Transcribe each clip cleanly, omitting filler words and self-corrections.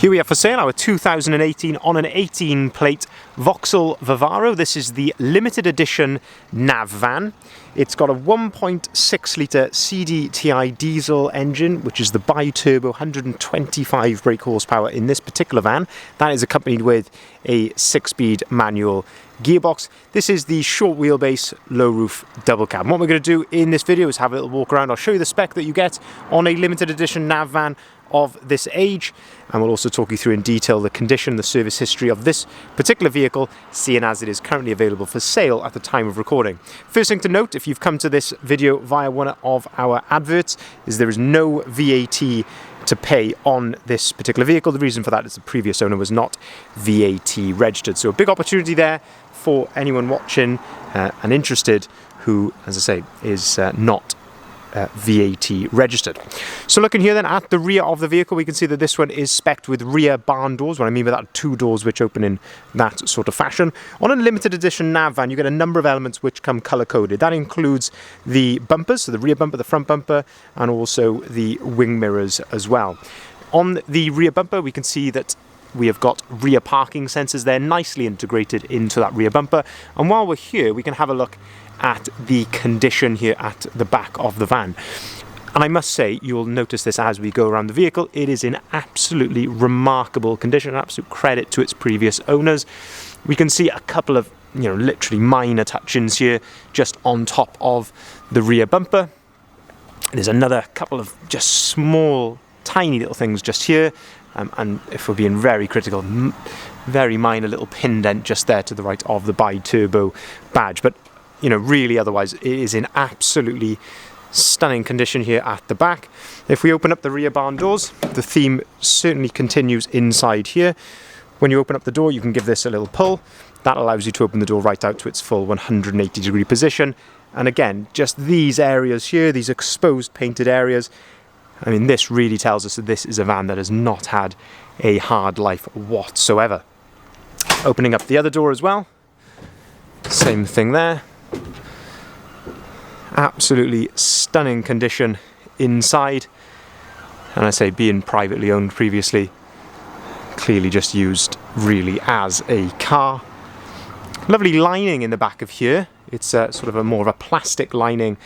Here we have for sale our 2018 on an 18 plate Vauxhall Vivaro. This is the limited edition nav van. It's got a 1.6 litre CDTI diesel engine, which is the bi-turbo 125 brake horsepower in this particular van. That is accompanied with a 6-speed manual gearbox. This is the short wheelbase, low roof double cab. And what we're going to do in this video is have a little walk around. I'll show you the spec that you get on a limited edition nav van of this age, and we'll also talk you through in detail the condition, the service history of this particular vehicle, seeing as it is currently available for sale at the time of recording. First thing to note, if you've come to this video via one of our adverts, is there is no VAT to pay on this particular vehicle. The reason for that is the previous owner was not VAT registered. So a big opportunity there for anyone watching and interested who, as I say, is not VAT registered. So looking here then at the rear of the vehicle, we can see that this one is spec'd with rear barn doors. What I mean by that, 2 doors which open in that sort of fashion. On a limited edition nav van, you get a number of elements which come colour coded. That includes the bumpers, so the rear bumper, the front bumper, and also the wing mirrors as well. On the rear bumper, we can see that we have got rear parking sensors there, nicely integrated into that rear bumper. And while we're here, we can have a look at the condition here at the back of the van. And I must say, you'll notice this as we go around the vehicle, it is in absolutely remarkable condition, an absolute credit to its previous owners. We can see a couple of, literally minor touch-ins here, just on top of the rear bumper. There's another couple of just small, tiny little things just here. And if we're being very critical, very minor little pin dent just there to the right of the bi-turbo badge. But really otherwise it is in absolutely stunning condition here at the back. If we open up the rear barn doors, the theme certainly continues inside here. When you open up the door, you can give this a little pull. That allows you to open the door right out to its full 180-degree position. And again, just these areas here, these exposed painted areas, I mean, this really tells us that this is a van that has not had a hard life whatsoever. Opening up the other door as well, same thing there. Absolutely stunning condition inside, and I say being privately owned previously, clearly just used really as a car. Lovely lining in the back of here. It's sort of more of a plastic lining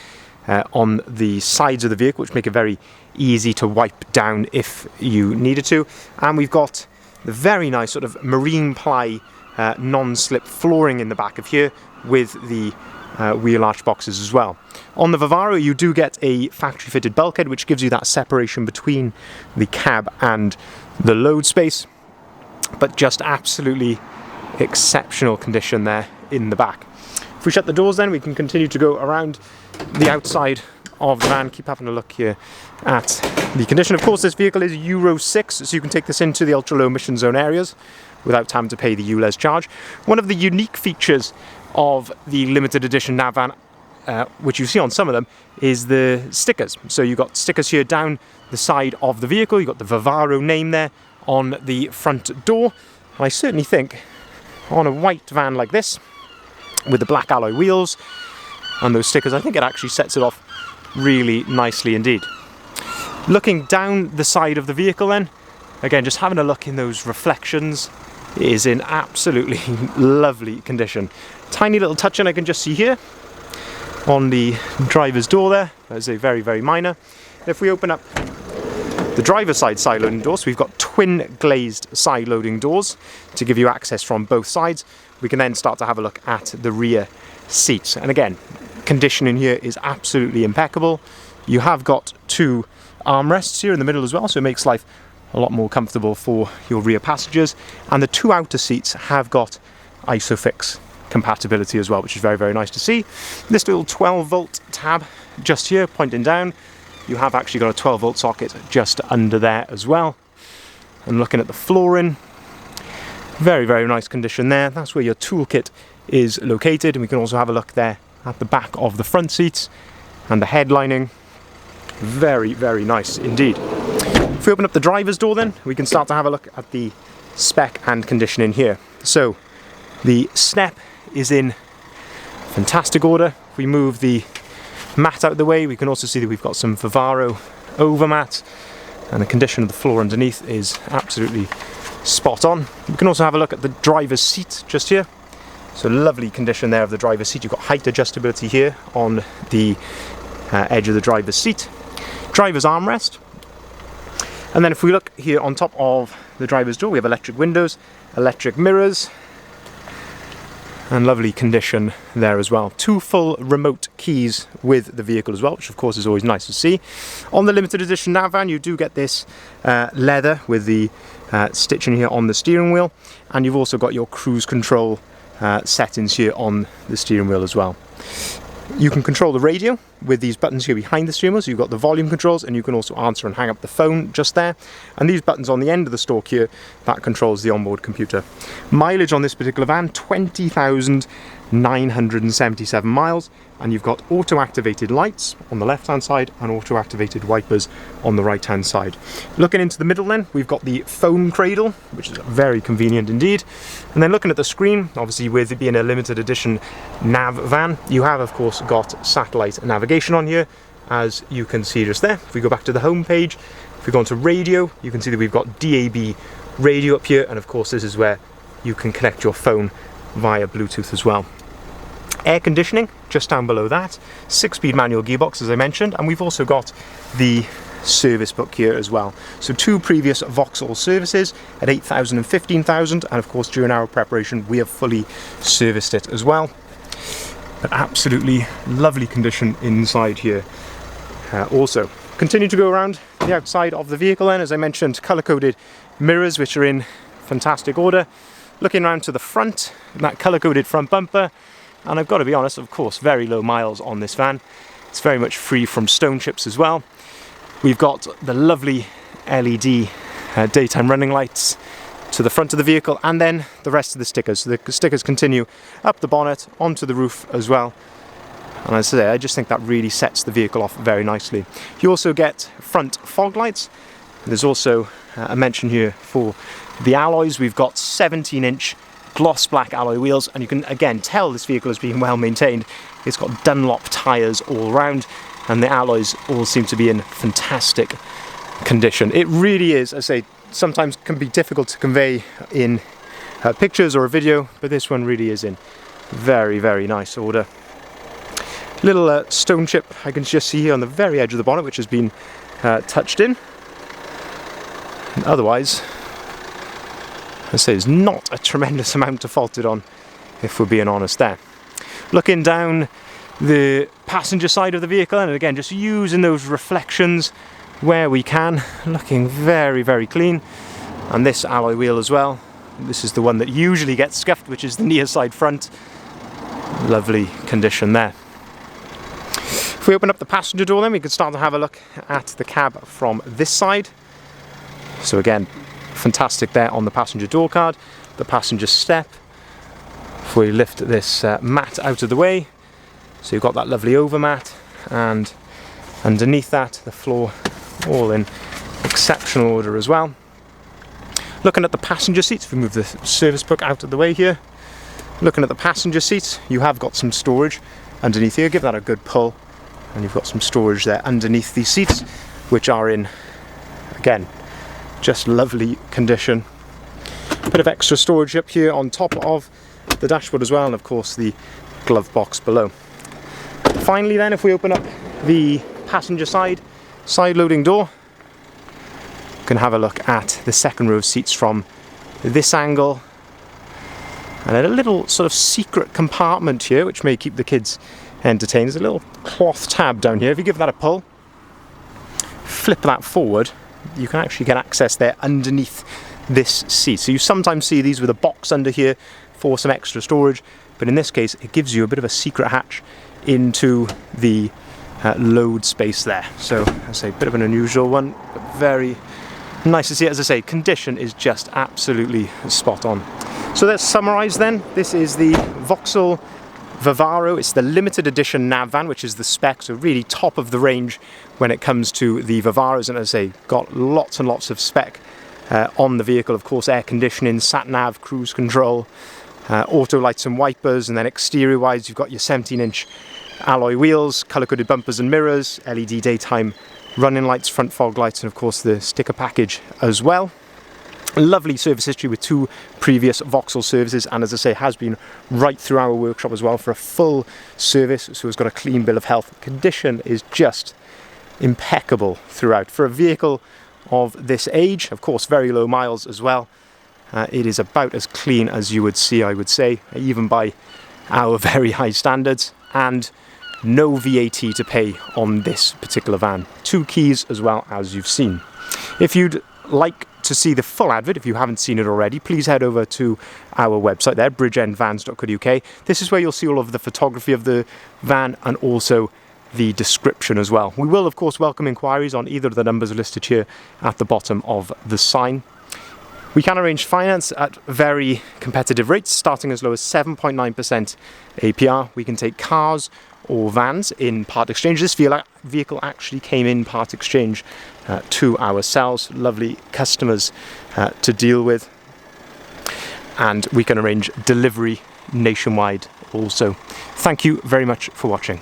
on the sides of the vehicle, which make it very easy to wipe down if you needed to. And we've got the very nice sort of marine ply non-slip flooring in the back of here with the wheel arch boxes as well. On the Vivaro, you do get a factory fitted bulkhead, which gives you that separation between the cab and the load space, but just absolutely exceptional condition there in the back. If we shut the doors then, we can continue to go around the outside of the van, keep having a look here at the condition. Of course, this vehicle is Euro 6, so you can take this into the ultra low emission zone areas without having to pay the ULEZ charge. One of the unique features of the limited edition nav van, which you see on some of them, is the stickers. So you've got stickers here down the side of the vehicle. You've got the Vivaro name there on the front door. And I certainly think on a white van like this, with the black alloy wheels and those stickers, I think it actually sets it off really nicely indeed. Looking down the side of the vehicle then, again, just having a look in those reflections, it is in absolutely lovely condition. Tiny little touch-in I can just see here on the driver's door there. That is a very, very minor. If we open up the driver's side loading doors, we've got twin glazed side loading doors to give you access from both sides. We can then start to have a look at the rear seats. And again, conditioning here is absolutely impeccable. You have got 2 armrests here in the middle as well, so it makes life a lot more comfortable for your rear passengers. And the 2 outer seats have got ISOFIX compatibility as well, which is very, very nice to see. This little 12-volt tab just here pointing down, you have actually got a 12-volt socket just under there as well. And looking at the flooring, very, very nice condition there. That's where your toolkit is located. And we can also have a look there at the back of the front seats and the headlining. Very, very nice indeed. If we open up the driver's door then, we can start to have a look at the spec and condition in here. So the step is in fantastic order. If we move the mat out of the way, we can also see that we've got some Vivaro overmat and the condition of the floor underneath is absolutely spot on. You can also have a look at the driver's seat just here. So lovely condition there of the driver's seat. You've got height adjustability here on the edge of the driver's seat. Driver's armrest. And then if we look here on top of the driver's door, we have electric windows, electric mirrors, and lovely condition there as well. 2 full remote keys with the vehicle as well, which of course is always nice to see. On the limited edition nav van, you do get this leather with the stitching here on the steering wheel, and you've also got your cruise control settings here on the steering wheel as well. You can control the radio with these buttons here behind the steering wheel, so you've got the volume controls, and you can also answer and hang up the phone just there. And these buttons on the end of the stalk here, that controls the onboard computer. Mileage on this particular van, 20,977 miles, and you've got auto-activated lights on the left-hand side and auto-activated wipers on the right-hand side. Looking into the middle then, we've got the phone cradle, which is very convenient indeed. And then looking at the screen, obviously with it being a limited edition nav van, you have of course got satellite navigation on here, as you can see just there. If we go back to the home page, if we go onto radio, you can see that we've got DAB radio up here, and of course this is where you can connect your phone via Bluetooth as well. Air conditioning just down below that, 6-speed manual gearbox as I mentioned, and we've also got the service book here as well. So 2 previous Vauxhall services at 8,000 and 15,000, and of course during our preparation we have fully serviced it as well. But absolutely lovely condition inside here. Also, continue to go around the outside of the vehicle then, as I mentioned, colour-coded mirrors which are in fantastic order. Looking around to the front, that colour-coded front bumper, and I've got to be honest, of course, very low miles on this van. It's very much free from stone chips as well. We've got the lovely LED daytime running lights to the front of the vehicle, and then the rest of the stickers. So the stickers continue up the bonnet, onto the roof as well. And as I say, I just think that really sets the vehicle off very nicely. You also get front fog lights. There's also a mention here for the alloys. We've got 17-inch gloss black alloy wheels, and you can again tell this vehicle is being well maintained. It's got Dunlop tyres all around, and the alloys all seem to be in fantastic condition. It really is, as I say, sometimes can be difficult to convey in pictures or a video, but this one really is in very, very nice order. Little stone chip I can just see here on the very edge of the bonnet, which has been touched in. And otherwise, I say there's not a tremendous amount to fault it on, if we're being honest there. Looking down the passenger side of the vehicle, and again just using those reflections where we can, looking very, very clean. And this alloy wheel as well, this is the one that usually gets scuffed, which is the near side front. Lovely condition there. If we open up the passenger door then, we can start to have a look at the cab from this side. So again, fantastic there on the passenger door card, the passenger step. If we lift this mat out of the way, so you've got that lovely overmat, and underneath that the floor all in exceptional order as well. Looking at the passenger seats, if we move the service book out of the way here, looking at the passenger seats, you have got some storage underneath here. Give that a good pull, and you've got some storage there underneath these seats, which are in, again, just lovely condition. Bit of extra storage up here on top of the dashboard as well, and of course the glove box below. Finally then, if we open up the passenger side loading door, you can have a look at the second row of seats from this angle, and a little sort of secret compartment here which may keep the kids entertained. There's a little cloth tab down here. If you give that a pull, flip that forward, you can actually get access there underneath this seat. So you sometimes see these with a box under here for some extra storage, but in this case it gives you a bit of a secret hatch into the load space there. So I say a bit of an unusual one, but very nice to see. As I say, condition is just absolutely spot on. So let's summarise then. This is the Vauxhall Vivaro. It's the limited edition nav van, which is the spec, so really top of the range when it comes to the Vivaros, and as I say, got lots and lots of spec on the vehicle. Of course, air conditioning, sat nav, cruise control, auto lights and wipers, and then exterior wise you've got your 17-inch alloy wheels, colour-coded bumpers and mirrors, LED daytime running lights, front fog lights, and of course the sticker package as well. Lovely service history with 2 previous Vauxhall services, and as I say, has been right through our workshop as well for a full service, so it's got a clean bill of health. Condition is just impeccable throughout. For a vehicle of this age, of course very low miles as well, it is about as clean as you would see, I would say, even by our very high standards, and no VAT to pay on this particular van. 2 keys as well, as you've seen. If you'd like to see the full advert, if you haven't seen it already, please head over to our website there, bridgeendvans.co.uk. This is where you'll see all of the photography of the van and also the description as well. We will of course welcome inquiries on either of the numbers listed here at the bottom of the sign. We can arrange finance at very competitive rates, starting as low as 7.9% APR. We can take cars or vans in part exchange. This vehicle actually came in part exchange to ourselves. Lovely customers to deal with. And we can arrange delivery nationwide also. Thank you very much for watching.